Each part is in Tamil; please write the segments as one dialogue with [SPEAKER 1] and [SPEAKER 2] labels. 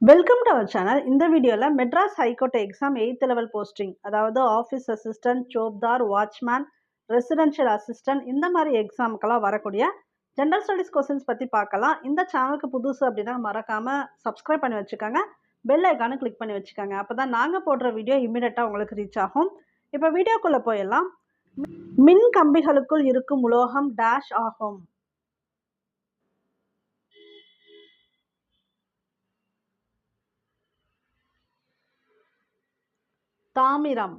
[SPEAKER 1] Welcome to our channel. இந்த வீடியோல Madras high court exam 8th level posting, அதாவது ஆஃபீஸ் அசிஸ்டன்ட், சோப்தார், வாட்ச்மேன், ரெசிடென்ஷியல் அசிஸ்டன்ட் இந்த மாதிரி எக்ஸாமுக்கெல்லாம் வரக்கூடிய ஜெனரல் ஸ்டடீஸ் கொஸ்டின்ஸ் பற்றி பார்க்கலாம். இந்த சேனலுக்கு புதுசு அப்படின்னா மறக்காம சப்ஸ்கிரைப் பண்ணி வச்சுக்கோங்க. பெல் ஐக்கானு கிளிக் பண்ணி வச்சுக்கோங்க. அப்போ தான் நாங்கள் போடுற வீடியோ இமீடியட்டாக உங்களுக்கு ரீச் ஆகும். இப்போ வீடியோக்குள்ளே போயிடலாம். மின் கம்பிகளுக்குள் இருக்கும் உலோகம் டேஷ் ஆகும். தாமிரம்.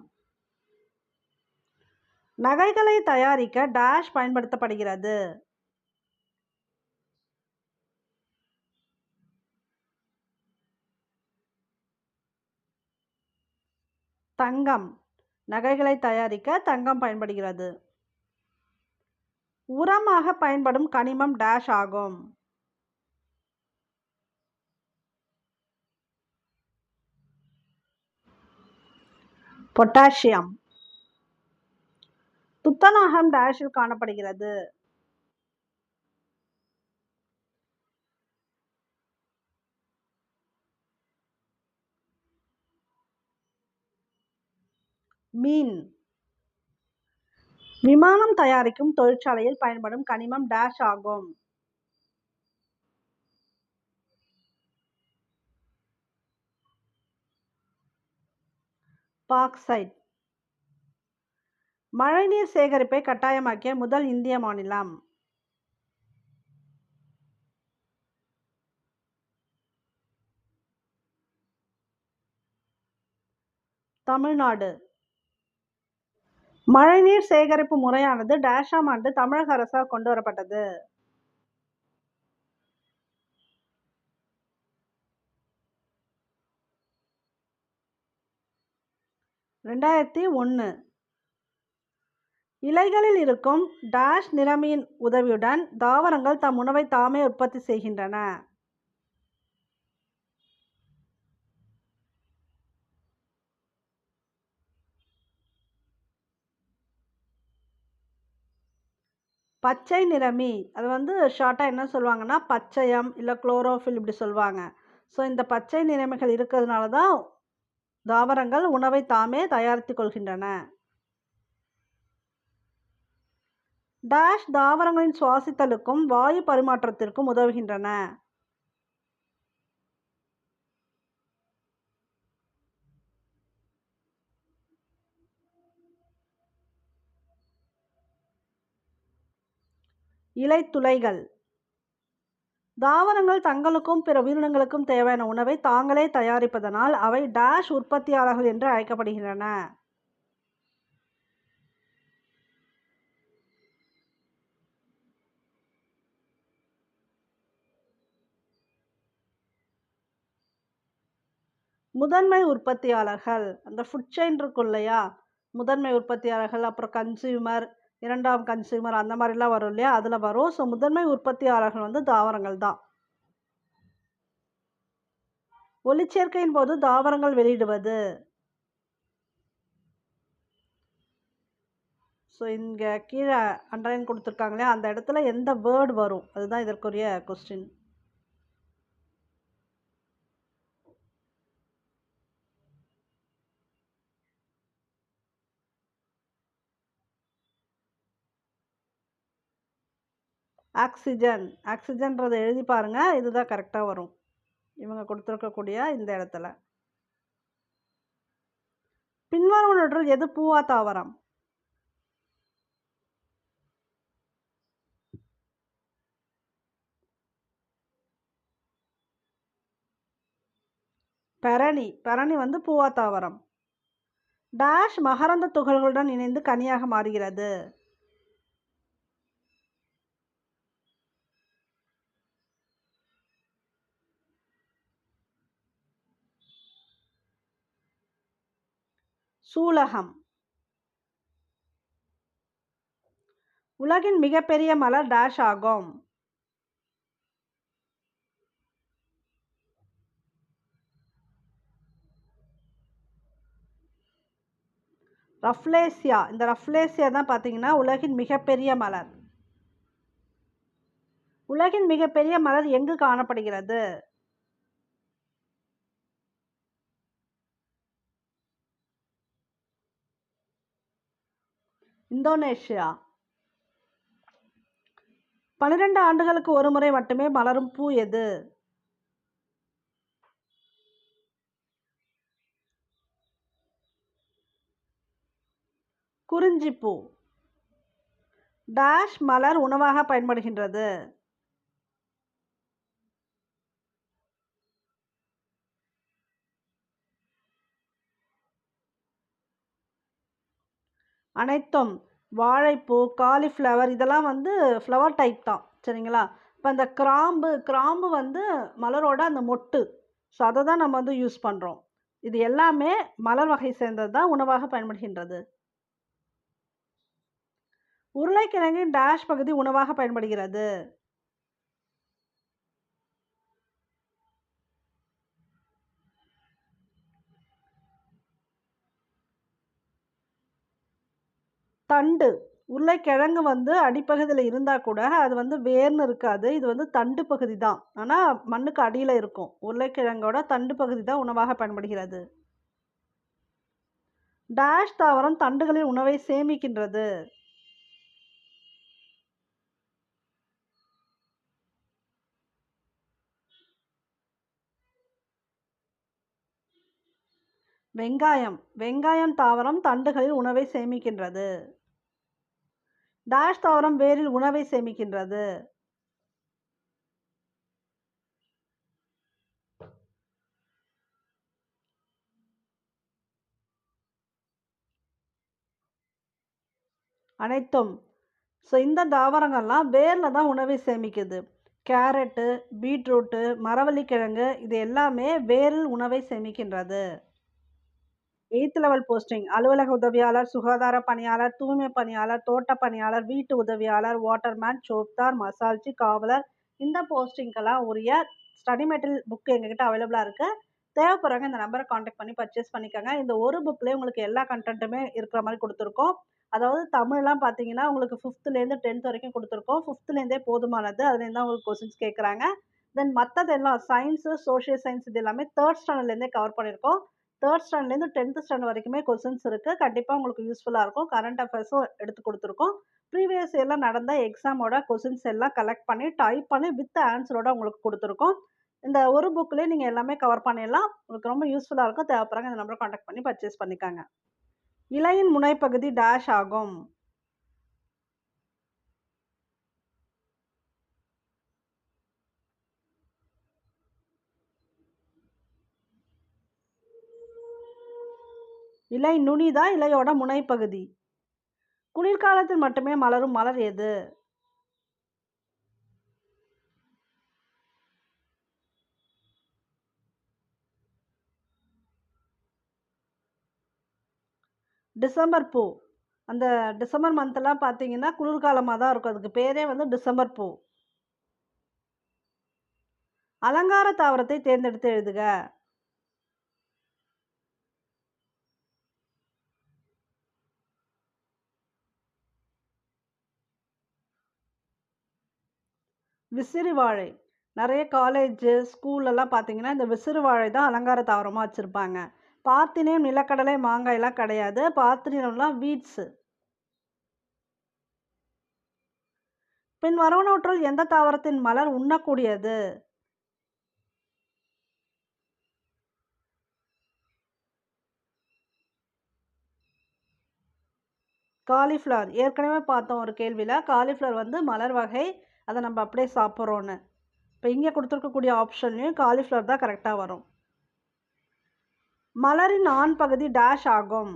[SPEAKER 1] நகைகளை தயாரிக்க டேஷ் பயன்படுத்தப்படுகிறது. தங்கம். நகைகளை தயாரிக்க தங்கம் பயன்படுகிறது. உரமாக பயன்படும் கனிமம் டேஷ் ஆகும். பொட்டாசியம். துத்தநாகம் டேஷில் காணப்படுகிறது. மீன். விமானம் தயாரிக்கும் தொழிற்சாலையில் பயன்படும் கனிமம் டேஷ் ஆகும். பாக்சைட். மழைநீர் சேகரிப்பை கட்டாயமாக்கிய முதல் இந்திய மாநிலம். தமிழ்நாடு. மழைநீர் சேகரிப்பு முறையானது டேஷாம் ஆண்டு தமிழக அரசால் கொண்டு வரப்பட்டது. (2001). இலைகளில் இருக்கும் டேஷ் நிறமியின் உதவியுடன் தாவரங்கள் தம் உணவை தாமே உற்பத்தி செய்கின்றன. பச்சை நிறமி. அது ஷார்ட்டாக என்ன சொல்லுவாங்கன்னா பச்சையம் இல்லை குளோரோஃபில் இப்படி சொல்லுவாங்க. ஸோ இந்த பச்சை நிறமிகள் இருக்கிறதுனால தான் தாவரங்கள் உணவை தாமே தயாரித்து கொள்கின்றன. டேஷ் தாவரங்களின் சுவாசித்தலுக்கும் வாயு பரிமாற்றத்திற்கும் உதவுகின்றன. இலைத்துளைகள். தாவரங்கள் தங்களுக்கும் பிற உயிரினங்களுக்கும் தேவையான உணவை தாங்களே தயாரிப்பதனால் அவை டேஷ் உற்பத்தியாளர்கள் என்று அழைக்கப்படுகின்றன. முதன்மை உற்பத்தியாளர்கள். அந்த ஃபுட் செயின் இருக்கும் இல்லையா, முதன்மை உற்பத்தியாளர்கள், அப்புறம் கன்சியூமர், இரண்டாம் கன்சியூமர் அந்த மாதிரிலாம் வரும் இல்லையா, அதில் வரும். ஸோ முதன்மை உற்பத்தியாளர்கள் தாவரங்கள் தான். ஒளிச்சேர்க்கையின் போது தாவரங்கள் வெளியிடுவது. ஸோ இங்கே கீழே அண்டர்லைன் கொடுத்துருக்காங்களே அந்த இடத்துல எந்த வேர்டு வரும், அதுதான் இதற்குரிய கொஸ்டின். ஆக்சிஜன். ஆக்சிஜன்றதை எழுதி பாருங்க, இதுதான் கரெக்டாக வரும் இவங்க கொடுத்துருக்கக்கூடிய இந்த இடத்துல. பின்வருவனவற்றில் எது பூவா தாவரம்? பெரணி. பெரணி பூவா தாவரம். டேஷ் மகரந்த துகள்களுடன் இணைந்து கனியாக மாறுகிறது. சூலகம். உலகின் மிகப்பெரிய மலர் டேஷ் ஆகும். ரஃப்லேசியா. இந்த ரஃப்லேசியா தான் பார்த்தீங்கன்னா உலகின் மிகப்பெரிய மலர். உலகின் மிகப்பெரிய மலர் எங்கு காணப்படுகிறது? இந்தோனேஷியா. 12 ஆண்டுகளுக்கு ஒரு முறை மட்டுமே மலரும் பூ எது? குறிஞ்சிப்பூ. டேஷ் மலர் உணவாக பயன்படுகின்றது? அனைத்தும். வாழைப்பூ, காலிஃப்ளவர் இதெல்லாம் வந்து ஃப்ளவர் டைப் தான். சரிங்களா? இப்போ அந்த கிராம்பு வந்து மலரோட அந்த மொட்டு. ஸோ அதை தான் நம்ம வந்து யூஸ் பண்ணுறோம். இது எல்லாமே மலர் வகை சேர்ந்தது தான் உணவாக பயன்படுகின்றது. உருளைக்கிழங்கின் டேஷ் பகுதி உணவாக பயன்படுகிறது? தண்டு. உருளைக்கிழங்கு வந்து அடிப்பகுதியில் இருந்தால் கூட அது வந்து வேர்னு இருக்காது. இது வந்து தண்டு பகுதி தான். ஆனால் மண்ணுக்கு அடியில் இருக்கும். உருளைக்கிழங்கோட தண்டு பகுதி தான் உணவாக பயன்படுகிறது. டேஷ் தாவரம் தண்டுகளில் உணவை சேமிக்கின்றது? வெங்காயம். வெங்காயம் தாவரம் தண்டுகளில் உணவை சேமிக்கின்றது. டேஷ் தாவரம் வேரில் உணவை சேமிக்கின்றது? அனைத்தும். ஸோ இந்த தாவரங்கள்லாம் வேரில் தான் உணவை சேமிக்குது. கேரட்டு, பீட்ரூட்டு, மரவள்ளிக்கிழங்கு இது எல்லாமே வேரில் உணவை சேமிக்கின்றது. 8th லெவல் போஸ்டிங் அலுவலக உதவியாளர், சுகாதார பணியாளர், தூய்மை பணியாளர், தோட்ட பணியாளர், வீட்டு உதவியாளர், வாட்டர்மேன், சோப்தார், மசால்ச்சி, காவலர் இந்த போஸ்டிங்கெல்லாம் உரிய ஸ்டடி மெட்டீரியல் புக் எங்ககிட்ட அவைலபிளாக இருக்குது. தேவைப்படுறவங்க இந்த நம்பரை காண்டாக்ட் பண்ணி பர்ச்சேஸ் பண்ணிக்கோங்க. இந்த ஒரு புக்லேயே உங்களுக்கு எல்லா கண்டென்ட்டுமே இருக்கிற மாதிரி கொடுத்துருக்கோம். அதாவது தமிழ்லாம் பார்த்தீங்கன்னா உங்களுக்கு 5th 10th வரைக்கும் கொடுத்துருக்கோம். 5th போதுமானது. அதுலேருந்து தான் உங்களுக்கு கொஸ்டின்ஸ் கேட்குறாங்க. தென் மற்றதெல்லாம் சயின்ஸு, சோஷியல் சயின்ஸ் இது எல்லாமே 3rd ஸ்டாண்டர்ட்லேருந்தே கவர் பண்ணியிருக்கோம். 3rd ஸ்டாண்டர்ட்லேருந்து 10th ஸ்டாண்டர்ட் வரைக்குமே கொஸ்டின்ஸ் இருக்குது. கண்டிப்பாக உங்களுக்கு யூஸ்ஃபுல்லாக இருக்கும். கரண்ட் அஃபேர்ஸும் எடுத்து கொடுத்துருக்கோம். ப்ரீவியஸ் இயரில் நடந்த எக்ஸாமோட கொஸ்டின்ஸ் எல்லாம் கலெக்ட் பண்ணி டைப் பண்ணி வித் ஆன்சரோட உங்களுக்கு கொடுத்துருக்கோம். இந்த ஒரு புக்லேயே நீங்கள் எல்லாமே கவர் பண்ணிடலாம். உங்களுக்கு ரொம்ப யூஸ்ஃபுல்லாக இருக்கும். தேவைப்படுறாங்க இந்த நம்பரை காண்டாக்ட் பண்ணி பர்ச்சேஸ் பண்ணிக்காங்க. இலையின் முனைப்பகுதி டேஷ் ஆகும்? இலை நுனிதான் இலையோட முனைப்பகுதி. குளிர்காலத்தில் மட்டுமே மலரும் மலர் எது? டிசம்பர் பூ. அந்த டிசம்பர் மந்த்லாம் பார்த்தீங்கன்னா குளிர்காலமாக தான் இருக்கும். அதுக்கு பேரே வந்து டிசம்பர் பூ. அலங்கார தாவரத்தை தேர்ந்தெடுத்து எழுதுக. விசிறி வாழை. நிறைய காலேஜ், ஸ்கூல்லலாம் பார்த்தீங்கன்னா இந்த விசிறி வாழை தான் அலங்கார தாவரமாக வச்சுருப்பாங்க. பாத்தினியம், நிலக்கடலை, மாங்காயெல்லாம் கிடையாது. பாத்தினியம்லாம் வீட்ஸு. பின் வருவனவற்றுள் எந்த தாவரத்தின் மலர் உண்ணக்கூடியது? காலிஃப்ளவர். ஏற்கனவே பார்த்தோம் ஒரு கேள்வியில். காலிஃப்ளவர் வந்து மலர் வகை. அதை நம்ம அப்படியே சாப்பிட்றோன்னு. இப்போ இங்கே கொடுத்துருக்கக்கூடிய ஆப்ஷன்லையும் காலிஃப்ளவர் தான் கரெக்டாக வரும். மலரின் ஆண் பகுதி டேஷ் ஆகும்?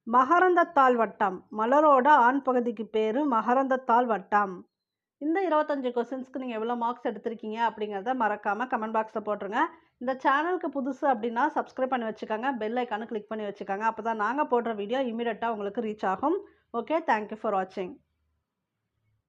[SPEAKER 1] மகரந்தத்தாள் வட்டம். மலரோட ஆண் பகுதிக்கு பேர் மகரந்தத்தாள் வட்டம். இந்த 25 கொஸ்டின்ஸ்க்கு நீங்கள் எவ்வளோ மார்க்ஸ் எடுத்திருக்கீங்க அப்படிங்கிறத மறக்காமல் கமெண்ட் பாக்ஸில் போட்டுருங்க. இந்த சேனலுக்கு புதுசு அப்படின்னா சப்ஸ்கிரைப் பண்ணி வச்சுக்கோங்க. பெல் ஐக்கானு கிளிக் பண்ணி வச்சுக்கோங்க. அப்போ தான் நாங்கள் போடுற வீடியோ இமீடியட்டாக உங்களுக்கு ரீச் ஆகும். ஓகே, தேங்க்யூ ஃபார் வாட்சிங்.